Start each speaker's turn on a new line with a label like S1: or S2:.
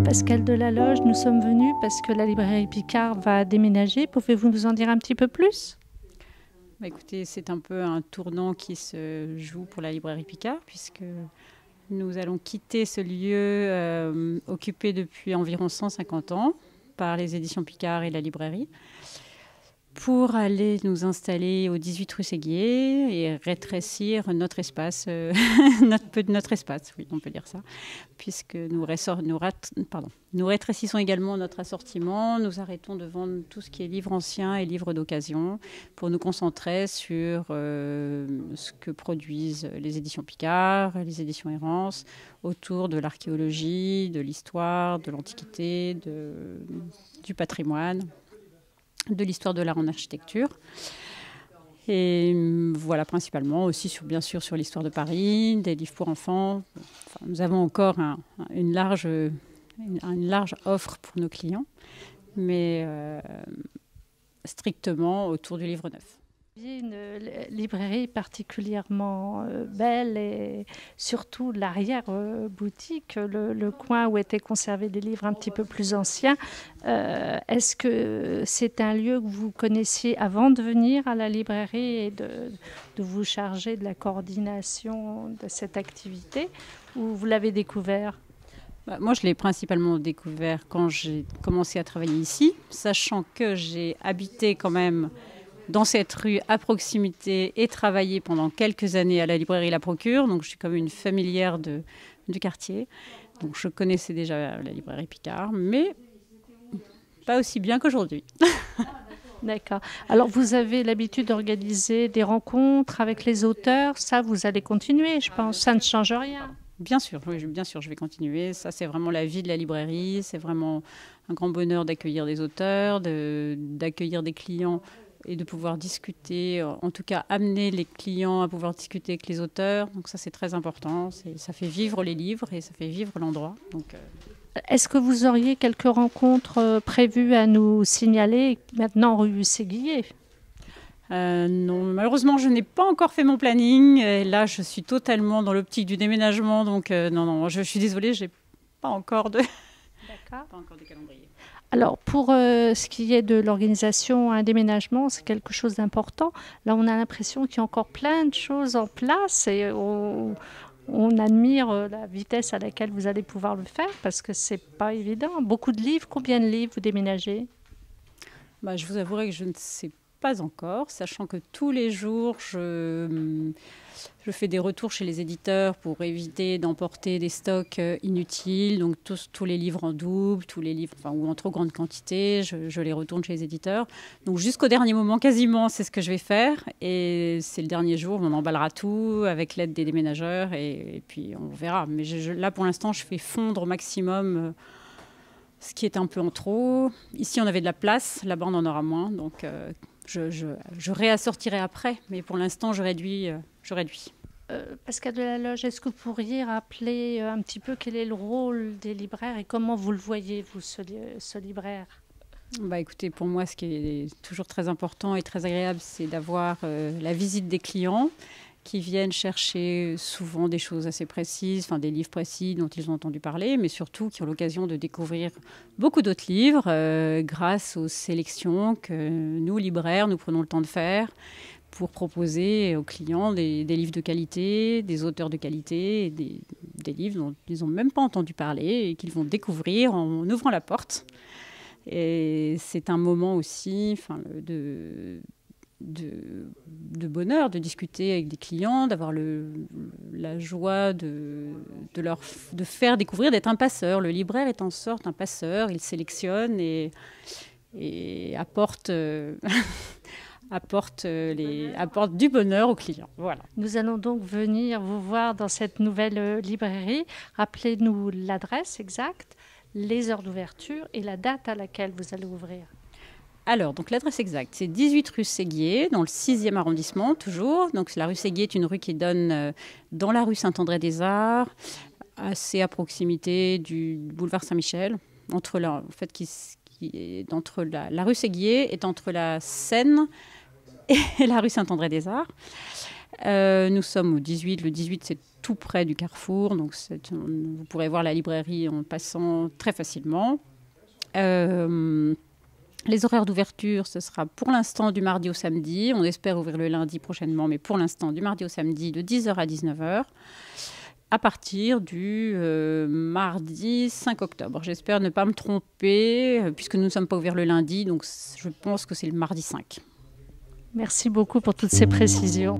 S1: Pascal Delaloge, nous sommes venus parce que la librairie Picard va déménager. Pouvez-vous nous en dire un petit peu plus ?
S2: Écoutez, c'est un peu un tournant qui se joue pour la librairie Picard, puisque nous allons quitter ce lieu occupé depuis environ 150 ans par les éditions Picard et la librairie, pour aller nous installer au 18 rue Séguier et rétrécir notre espace, notre espace, oui, on peut dire ça, puisque nous rétrécissons également notre assortiment. Nous arrêtons de vendre tout ce qui est livres anciens et livres d'occasion pour nous concentrer sur ce que produisent les éditions Picard, les éditions Errance, autour de l'archéologie, de l'histoire, de l'antiquité, du patrimoine, de l'histoire de l'art en architecture. Et voilà, principalement aussi, bien sûr, sur l'histoire de Paris, des livres pour enfants. Enfin, nous avons encore une large offre pour nos clients, mais strictement autour du livre neuf.
S1: Une librairie particulièrement belle et surtout l'arrière-boutique, le coin où étaient conservés des livres un petit peu plus anciens. Est-ce que c'est un lieu que vous connaissiez avant de venir à la librairie et de vous charger de la coordination de cette activité, ou vous l'avez découvert ?
S2: Moi, je l'ai principalement découvert quand j'ai commencé à travailler ici, sachant que j'ai habité quand même dans cette rue à proximité et travaillé pendant quelques années à la librairie La Procure. Donc je suis comme une familière du quartier. Donc je connaissais déjà la librairie Picard, mais pas aussi bien qu'aujourd'hui.
S1: D'accord. Alors vous avez l'habitude d'organiser des rencontres avec les auteurs. Ça, vous allez continuer, je pense. Ça ne change rien.
S2: Bien sûr, oui, bien sûr, je vais continuer. Ça, c'est vraiment la vie de la librairie. C'est vraiment un grand bonheur d'accueillir des auteurs, d'accueillir des clients et de pouvoir discuter, en tout cas amener les clients à pouvoir discuter avec les auteurs. Donc ça, c'est très important. Ça fait vivre les livres et ça fait vivre l'endroit. Donc,
S1: Est-ce que vous auriez quelques rencontres prévues à nous signaler maintenant rue Séguier ?
S2: Non, malheureusement, je n'ai pas encore fait mon planning. Et là, je suis totalement dans l'optique du déménagement. Donc non, je suis désolée, je n'ai pas encore de calendrier.
S1: Alors, pour ce qui est de l'organisation, un déménagement, c'est quelque chose d'important. Là, on a l'impression qu'il y a encore plein de choses en place et on admire la vitesse à laquelle vous allez pouvoir le faire parce que ce n'est pas évident. Beaucoup de livres. Combien de livres vous déménagez ?
S2: Je vous avouerai que je ne sais pas encore, sachant que tous les jours, je fais des retours chez les éditeurs pour éviter d'emporter des stocks inutiles. Donc tous les livres en double, tous les livres ou en trop grande quantité, je les retourne chez les éditeurs. Donc jusqu'au dernier moment, quasiment, c'est ce que je vais faire. Et c'est le dernier jour, on emballera tout avec l'aide des déménageurs et puis on verra. Mais là, pour l'instant, je fais fondre au maximum ce qui est un peu en trop. Ici, on avait de la place, là-bas, on en aura moins. Donc je réassortirai après, mais pour l'instant, je réduis.
S1: Pascal Delaloge, est-ce que vous pourriez rappeler un petit peu quel est le rôle des libraires et comment vous le voyez, vous, ce libraire ?
S2: Écoutez, pour moi, ce qui est toujours très important et très agréable, c'est d'avoir la visite des clients qui viennent chercher souvent des choses assez précises, des livres précis dont ils ont entendu parler, mais surtout qui ont l'occasion de découvrir beaucoup d'autres livres grâce aux sélections que nous, libraires, nous prenons le temps de faire pour proposer aux clients des livres de qualité, des auteurs de qualité, des livres dont ils n'ont même pas entendu parler et qu'ils vont découvrir en ouvrant la porte. Et c'est un moment aussi de bonheur de discuter avec des clients, d'avoir la joie de faire découvrir, d'être un passeur. Le libraire est en sorte un passeur, il sélectionne et apporte... apporte du bonheur aux clients. Voilà.
S1: Nous allons donc venir vous voir dans cette nouvelle librairie. Rappelez-nous l'adresse exacte, les heures d'ouverture et la date à laquelle vous allez ouvrir.
S2: Alors, donc l'adresse exacte, c'est 18 rue Séguier, dans le 6e arrondissement, toujours. Donc la rue Séguier est une rue qui donne dans la rue Saint-André-des-Arts, assez à proximité du boulevard Saint-Michel, la rue Séguier est entre la Seine et la rue Saint-André-des-Arts. Nous sommes au 18. Le 18, c'est tout près du carrefour. Donc vous pourrez voir la librairie en passant très facilement. Les horaires d'ouverture, ce sera pour l'instant du mardi au samedi. On espère ouvrir le lundi prochainement, mais pour l'instant du mardi au samedi de 10h à 19h. À partir du mardi 5 octobre. J'espère ne pas me tromper, puisque nous ne sommes pas ouverts le lundi, donc je pense que c'est le mardi 5.
S1: Merci beaucoup pour toutes ces précisions.